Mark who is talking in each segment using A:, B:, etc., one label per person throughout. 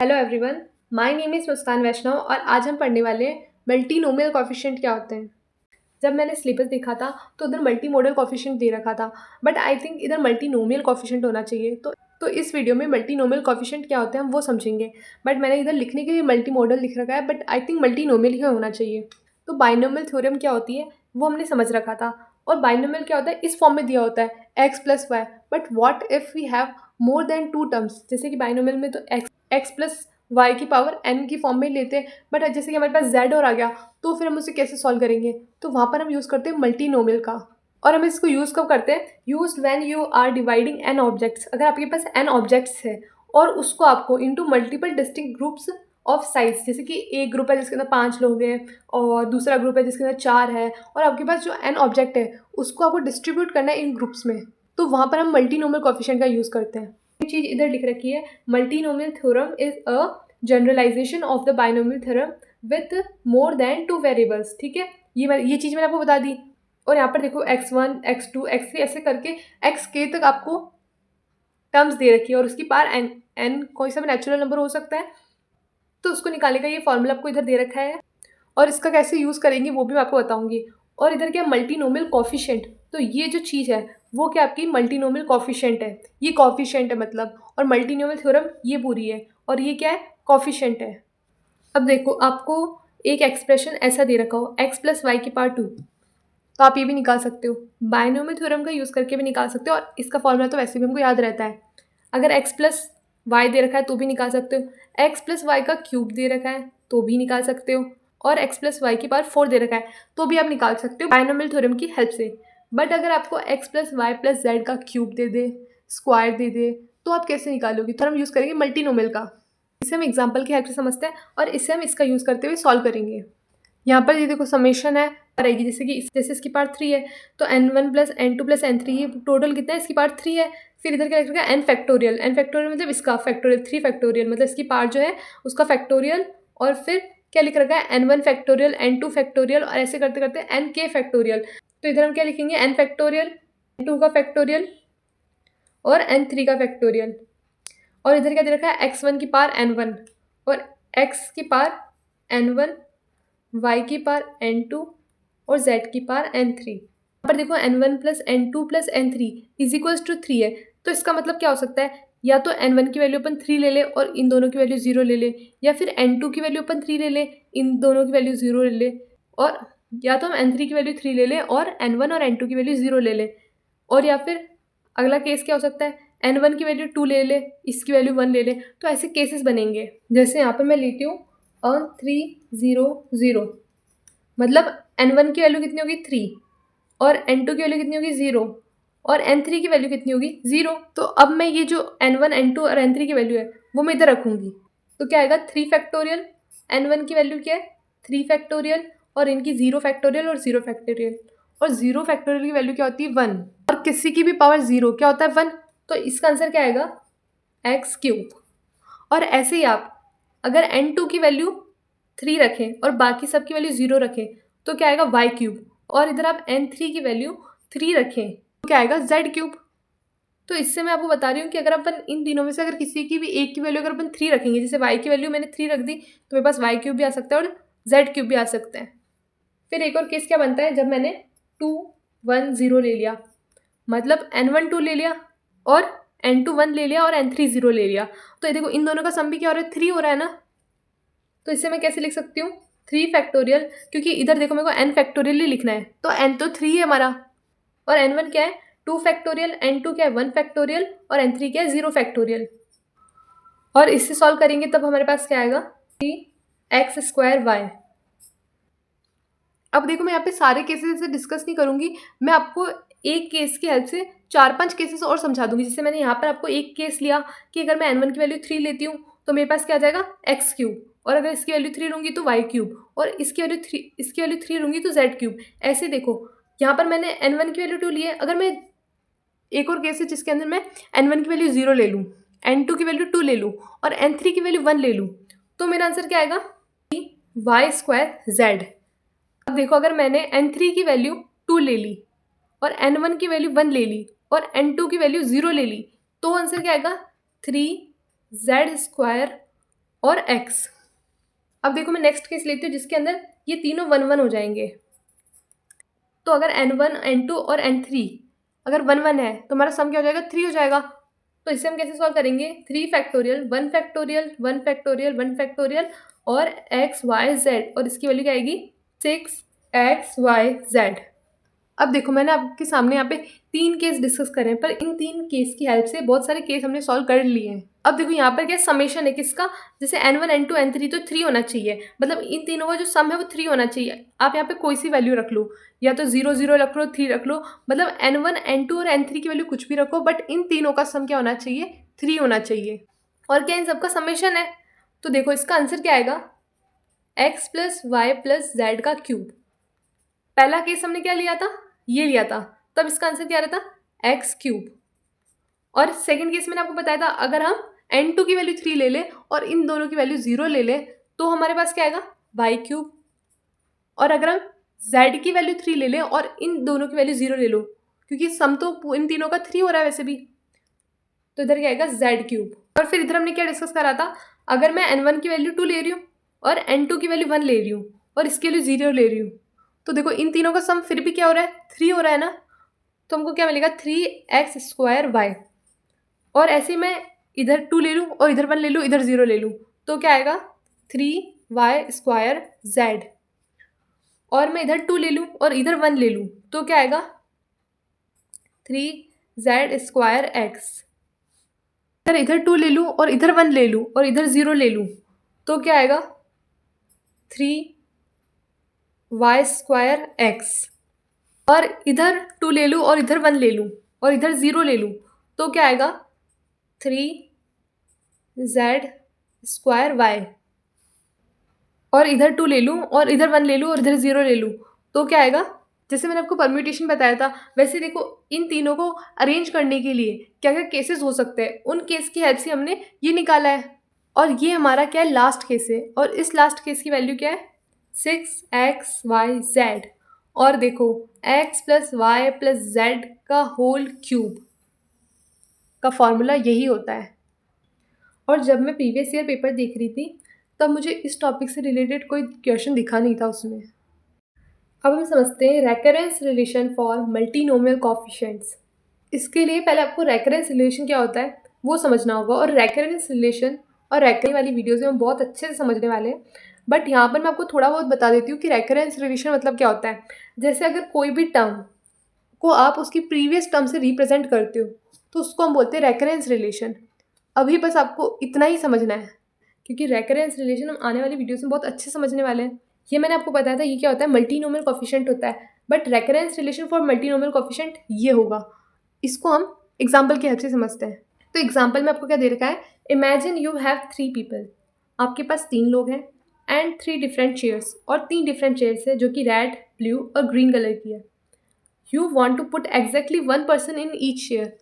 A: Hello everyone, my name is Muskan Vaishnav और आज हम पढ़ने वाले हैं मल्टीनोमियल कोएफिशिएंट क्या होते हैं। जब मैंने सिलेबस देखा था तो उधर मल्टीमोडल कोएफिशिएंट दे रखा था, बट आई थिंक इधर मल्टीनोमियल कोएफिशिएंट होना चाहिए। तो इस वीडियो में मल्टीनोमियल कोएफिशिएंट क्या होते हैं हम वो समझेंगे। बट मैंने इधर लिखने के लिए मल्टीमोडल लिख रखा है, बट आई थिंक मल्टीनोमियल ही होना चाहिए। तो बाइनोमियल थ्योरम क्या होती है वो हमने समझ रखा था। और बाइनोमियल क्या होता है, इस फॉर्म में दिया होता है x plus y. But what if we have more than two terms, जैसे कि बाइनोमियल में तो एक्स प्लस वाई की पावर एन की फॉर्म में लेते हैं, बट जैसे कि हमारे पास जेड और आ गया तो फिर हम उसे कैसे सॉल्व करेंगे। तो वहाँ पर हम यूज़ करते हैं मल्टीनोमियल का। और हम इसको यूज़ कब करते हैं, use when you are dividing n objects. अगर आपके पास एन ऑब्जेक्ट्स है और उसको आपको into multiple distinct groups of size, जैसे कि एक ग्रुप है जिसके अंदर 5 लोग हैं और दूसरा ग्रुप है जिसके अंदर 4 है, और आपके पास जो एन ऑब्जेक्ट है उसको आपको डिस्ट्रीब्यूट करना है इन ग्रुप्स में, तो वहाँ पर हम मल्टीनोमियल कोएफिशिएंट का यूज़ करते हैं। एक चीज़ इधर लिख रखी है, multinomial theorem is a generalization of the binomial theorem with more than two variables. ठीक है, ये चीज़ मैंने आपको बता दी। और यहाँ पर देखो x1 x2 x3 ऐसे करके xk तक आपको टर्म्स दे रखी है, और उसकी पार n कोई सा भी नेचुरल नंबर हो सकता है, तो उसको निकालने का ये फॉर्मूला आपको इधर दे रखा है। और इसका कैसे यूज़ करेंगे वो भी मैं आपको बताऊंगी। और इधर क्या मल्टीनोमियल कोफिशिएंट, तो ये जो चीज़ है वो क्या आपकी मल्टीनोमियल कोफिशिएंट है, ये कोफिशिएंट है मतलब। और मल्टीनोमियल थ्योरम ये पूरी है, और ये क्या है, कोफिशिएंट है। अब देखो आपको एक एक्सप्रेशन ऐसा दे रखा हो x प्लस वाई की पावर 2, तो आप ये भी निकाल सकते हो, बाइनोमियल थ्योरम का यूज़ करके भी निकाल सकते हो, और इसका फॉर्मूला तो वैसे भी हमको याद रहता है। अगर x प्लस वाई दे रखा है तो भी निकाल सकते हो, x प्लस वाई का क्यूब दे रखा है तो भी निकाल सकते हो, और x प्लस वाई की पावर 4 दे रखा है तो भी आप निकाल सकते हो बाइनोमियल थ्योरम की हेल्प से। बट अगर आपको x plus y plus z का क्यूब दे दे, स्क्वायर दे दे, तो आप कैसे निकालोगे। तो हम यूज़ करेंगे मल्टीनोमियल का। इसे हम एग्जाम्पल की हेल्प से समझते हैं और इसे हम इसका यूज़ करते हुए सॉल्व करेंगे। यहाँ पर ये देखो समेशन है रहेगी, जैसे कि जैसे इसकी पावर 3 है तो n1 plus n2 plus n3, ये टोटल कितना है, इसकी पावर 3 है। फिर इधर क्या लिख रखा है, n फैक्टोरियल। n फैक्टोरियल मतलब इसका फैक्टोरियल, 3 फैक्टोरियल मतलब इसकी पावर जो है उसका फैक्टोरियल। और फिर क्या लिख रखा है, n1 फैक्टोरियल, n2 फैक्टोरियल, और ऐसे करते करते nk फैक्टोरियल। तो इधर हम क्या लिखेंगे, n फैक्टोरियल, n2 का फैक्टोरियल और n3 का फैक्टोरियल। और इधर क्या दे रखा है, x1 की पावर n1 और x की पावर n1, y की पावर n2 और z की पावर n3। यहाँ पर देखो n1 plus n2 plus n3 is equals to 3 है, तो इसका मतलब क्या हो सकता है, या तो n1 की वैल्यू अपन 3 ले ले और इन दोनों की वैल्यू 0 ले ले, या फिर n2 की वैल्यू अपन 3 ले ले, इन दोनों की वैल्यू 0 ले ले, और या तो हम n3 की वैल्यू 3 ले ले और n1 और n2 की वैल्यू 0 ले ले। और या फिर अगला केस क्या हो सकता है, n1 की वैल्यू 2 ले ले, इसकी वैल्यू 1 ले ले। तो ऐसे केसेस बनेंगे, जैसे यहाँ पर मैं लेती हूँ 3 0 0, मतलब n1 की वैल्यू कितनी होगी 3, और n2 की वैल्यू कितनी होगी 0, और n3 की वैल्यू कितनी होगी 0। तो अब मैं ये जो n1 n2 और n3 की वैल्यू है वो मैं इधर रखूँगी, तो क्या आएगा 3 फैक्टोरियल, n1 की वैल्यू क्या है 3 फैक्टोरियल, और इनकी 0 फैक्टोरियल और 0 फैक्टोरियल। और 0 फैक्टोरियल की वैल्यू क्या होती है 1, और किसी की भी पावर 0 क्या होता है 1, तो इसका आंसर क्या आएगा एक्स क्यूब। और ऐसे ही आप अगर n2 की वैल्यू 3 रखें और बाकी सब की वैल्यू 0 रखें तो क्या आएगा वाई क्यूब, और इधर आप n3 की वैल्यू 3 रखें तो क्या आएगा जेड क्यूब। तो इससे मैं आपको बता रही हूँ कि अगर अपन इन तीनों में से अगर किसी की भी एक की वैल्यू अगर अपन 3 रखेंगे, जैसे वाई की वैल्यू मैंने 3 रख दी तो मेरे पास वाई क्यूब भी आ सकता है और जेड क्यूब भी आ सकता है। फिर एक और केस क्या बनता है, जब मैंने 2 1 0 ले लिया, मतलब n1 2 ले लिया और n2 1 ले लिया और n3 0 ले लिया, तो ये देखो इन दोनों का सम भी क्या हो रहा है 3 हो रहा है ना। तो इसे मैं कैसे लिख सकती हूँ 3 फैक्टोरियल, क्योंकि इधर देखो मेरे को n फैक्टोरियल ही लिखना है, तो n तो 3 है हमारा, और n1 क्या है 2 फैक्टोरियल, n2 क्या है 1 फैक्टोरियल, और n3 क्या है 0 फैक्टोरियल। और इससे सॉल्व करेंगे तब हमारे पास क्या आएगा 3x² y। अब देखो मैं यहाँ पे सारे केसेस से डिस्कस नहीं करूँगी, मैं आपको एक केस की हेल्प से 4-5 केसेस और समझा दूंगी। जैसे मैंने यहाँ पर आपको एक केस लिया कि अगर मैं n1 की वैल्यू 3 लेती हूँ तो मेरे पास क्या आ जाएगा एक्स क्यूब, और अगर इसकी वैल्यू 3 लूँगी तो वाई क्यूब, और इसकी वैल्यू 3 लूँगी तो जेड क्यूब। ऐसे देखो यहाँ पर मैंने n1 की वैल्यू 2 ली है, अगर मैं एक और केस है जिसके अंदर मैं n1 की वैल्यू 0 ले लूँ, n2 की वैल्यू 2 ले लूँ और n3 की वैल्यू 1 ले लूँ, तो मेरा आंसर क्या आएगा y²z। अब देखो अगर मैंने n3 की वैल्यू 2 ले ली और n1 की वैल्यू 1 ले ली और n2 की वैल्यू 0 ले ली, तो आंसर क्या आएगा 3z² और x। अब देखो मैं नेक्स्ट केस लेती हूँ जिसके अंदर ये तीनों 1 1 हो जाएंगे। तो अगर n1 n2 और n3 अगर 1 1 है तो हमारा सम क्या हो जाएगा, 3 हो जाएगा। तो इसे हम कैसे सॉल्व करेंगे, 3 फैक्टोरियल 1 फैक्टोरियल 1 फैक्टोरियल 1 फैक्टोरियल और x y z, और इसकी वैल्यू क्या आएगी 6xyz। अब देखो मैंने आपके सामने यहाँ पे 3 केस डिस्कस करे हैं, पर इन 3 केस की हेल्प से बहुत सारे केस हमने सॉल्व कर लिए हैं। अब देखो यहाँ पर क्या समेशन है किसका, जैसे n1 n2 n3 तो 3 होना चाहिए, मतलब इन तीनों का जो सम है वो 3 होना चाहिए। आप यहाँ पे कोई सी वैल्यू रख लो, या तो 0 0 रख लो, 3 रख लो, मतलब n1 n2 और n3 की वैल्यू कुछ भी रखो, बट इन तीनों का सम क्या होना चाहिए, 3 होना चाहिए। और क्या इन सबका समेशन है, तो देखो इसका आंसर क्या आएगा, x plus y plus z का क्यूब। पहला केस हमने क्या लिया था, ये लिया था, तब इसका आंसर क्या रहता, एक्स क्यूब। और सेकंड केस मैंने आपको बताया था, अगर हम n2 की वैल्यू 3 ले लें और इन दोनों की वैल्यू 0 ले लें तो हमारे पास क्या आएगा, वाई क्यूब। और अगर हम z की वैल्यू 3 ले लें और इन दोनों की वैल्यू 0 ले लो, क्योंकि सम तो इन तीनों का 3 हो रहा है वैसे भी, तो इधर क्या आएगा z क्यूब। और फिर इधर हमने क्या डिस्कस करा था, अगर मैं n1 की वैल्यू 2 ले रही हूँ और n2 की वैल्यू 1 ले रही हूँ और इसकी वैल्यू 0 ले रही हूँ, तो देखो इन तीनों का सम फिर भी क्या हो रहा है, 3 हो रहा है ना, तो हमको क्या मिलेगा 3x² y। और ऐसे मैं इधर 2 ले लूँ और इधर 1 ले लूँ, इधर 0 ले लूँ, तो क्या आएगा 3y² z। और मैं इधर 2 ले लूँ और इधर 1 ले लूँ, तो क्या आएगा 3z² x। अगर इधर 2 ले लूँ और इधर 1 ले लूँ और इधर 0 ले लूँ, तो क्या आएगा 3y² x। और इधर 2 ले लूँ और इधर 1 ले लूँ और इधर 0 ले लूँ, तो क्या आएगा 3z² y। और इधर 2 ले लूँ और इधर 1 ले लूँ और इधर 0 ले लूँ, तो क्या आएगा, जैसे मैंने आपको परम्यूटेशन बताया था वैसे देखो इन तीनों को अरेंज करने के लिए क्या क्या केसेस हो सकते हैं, उन केस की हेल्प से हमने ये निकाला है। और ये हमारा क्या है, लास्ट केस है, और इस लास्ट केस की वैल्यू क्या है 6xyz। और देखो x plus y plus z का होल क्यूब का फॉर्मूला यही होता है। और जब मैं प्रीवियस ईयर पेपर देख रही थी तब मुझे इस टॉपिक से रिलेटेड कोई क्वेश्चन दिखा नहीं था उसमें। अब हम समझते हैं recurrence relation for multinomial coefficients. इसके लिए पहले आपको रेकरेंस रिलेशन क्या होता है वो समझना होगा, और रेकरेंस रिलेशन और रेकरेंस वाली वीडियोज़ में हम बहुत अच्छे से समझने वाले हैं। बट यहाँ पर मैं आपको थोड़ा बहुत बता देती हूँ कि रेकरेंस रिलेशन मतलब क्या होता है। जैसे अगर कोई भी टर्म को आप उसकी प्रीवियस टर्म से रिप्रेजेंट करते हो तो उसको हम बोलते हैं रेकरेंस रिलेशन। अभी बस आपको इतना ही समझना है, क्योंकि रेकरेंस रिलेशन हम आने वाली वीडियोस में बहुत अच्छे से समझने वाले हैं। ये मैंने आपको बताया था, ये क्या होता है, मल्टीनोमियल कोएफिशिएंट होता है, but recurrence relation for multinomial coefficient ये होगा। इसको हम एग्जाम्पल की हेल्प से समझते हैं। तो एग्जाम्पल में आपको क्या दे रखा है, इमेजिन यू हैव 3 पीपल। आपके पास 3 लोग हैं एंड 3 डिफरेंट चेयर्स, और 3 डिफरेंट चेयर्स है जो कि रेड, ब्लू और ग्रीन कलर की है। You want to put exactly 1 person in each chair,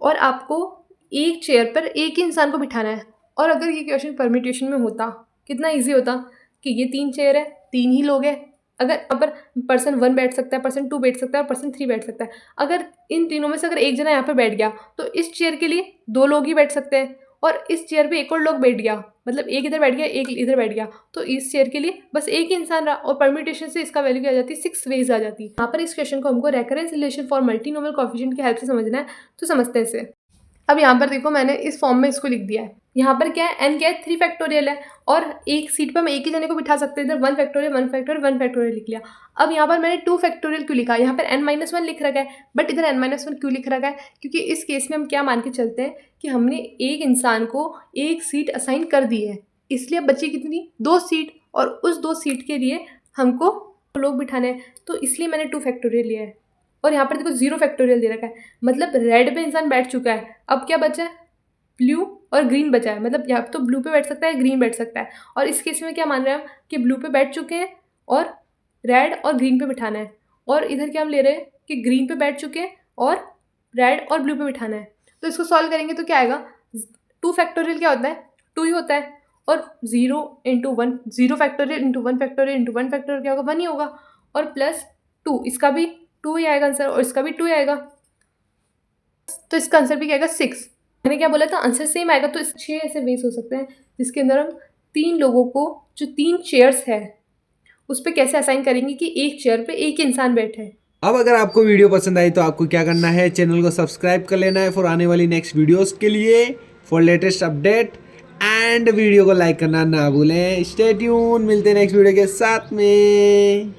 A: और आपको एक चेयर पर एक ही इंसान को बिठाना है। और अगर ये क्वेश्चन परम्यूटेशन में होता, कितना इजी होता कि ये 3 चेयर है, 3 ही लोग हैं, अगर यहाँ पर पर्सन 1 बैठ सकता है, पर्सन 2 बैठ सकता है और पर्सन 3 बैठ सकता है। अगर इन तीनों में से अगर एक जना यहाँ पर बैठ गया तो इस चेयर के लिए 2 लोग ही बैठ सकते हैं, और इस चेयर पे एक और लोग बैठ गया, मतलब एक इधर बैठ गया एक इधर बैठ गया, तो इस चेयर के लिए बस एक ही इंसान रहा, और परम्यूटेशन से इसका वैल्यू क्या आ जाती है, 6 वेज आ जाती है। यहाँ पर इस क्वेश्चन को हमको recurrence relation for multinomial coefficient की हेल्प से समझना है, तो समझते हैं इसे। अब यहाँ पर देखो मैंने इस फॉर्म में इसको लिख दिया है। यहाँ पर क्या है, n क्या है 3 फैक्टोरियल है, और एक सीट पर मैं एक ही जने को बिठा सकते हैं, इधर 1 फैक्टोरियल 1 फैक्टोरियल 1 फैक्टोरियल लिख लिया। अब यहाँ पर मैंने 2 फैक्टोरियल क्यों लिखा, यहाँ पर n-1 लिख रखा है, बट इधर n-1 क्यों लिख रखा है, क्योंकि इस केस में हम क्या मान के चलते हैं कि हमने एक इंसान को एक सीट असाइन कर दी है, इसलिए अब बची कितनी 2 सीट, और उस 2 सीट के लिए हमको लोग बिठाने हैं, तो इसलिए मैंने 2 फैक्टोरियल लिया है। और यहाँ पर देखो 0 फैक्टोरियल दे रखा है, मतलब रेड पे इंसान बैठ चुका है, अब क्या बचा है, ब्लू और ग्रीन बचा है, मतलब यहाँ तो ब्लू पे बैठ सकता है, ग्रीन बैठ सकता है। और इस केस में क्या मान रहे हैं हम कि ब्लू पे बैठ चुके हैं और रेड और ग्रीन पे बिठाना है, और इधर क्या हम ले रहे हैं कि ग्रीन पे बैठ चुके हैं और रेड और ब्लू पे बिठाना है। तो इसको सॉल्व करेंगे तो क्या आएगा, 2 फैक्टोरियल क्या होता है, 2 ही होता है, और 0 × 1 0 फैक्टोरियल × 1 फैक्टोरियल × 1 फैक्टोरियल क्या होगा, 1 ही होगा, और प्लस 2, इसका भी 2 ही आएगा आंसर, और इसका भी 2 ही आएगा, तो इसका आंसर भी क्या आएगा 6। मैंने क्या बोला था, आंसर सेम आएगा। तो इस 6 ऐसे वेज हो सकते हैं जिसके अंदर हम 3 लोगों को, जो 3 चेयर्स है, उस पे कैसे असाइन करेंगे कि एक चेयर पे एक ही इंसान बैठे।
B: अब अगर आपको वीडियो पसंद आई तो आपको क्या करना है, चैनल को सब्सक्राइब कर लेना है फॉर आने वाली नेक्स्ट वीडियोस के लिए, for latest update, and video को लाइक करना ना भूलें। स्टे ट्यून, मिलते हैं नेक्स्ट वीडियो के साथ में।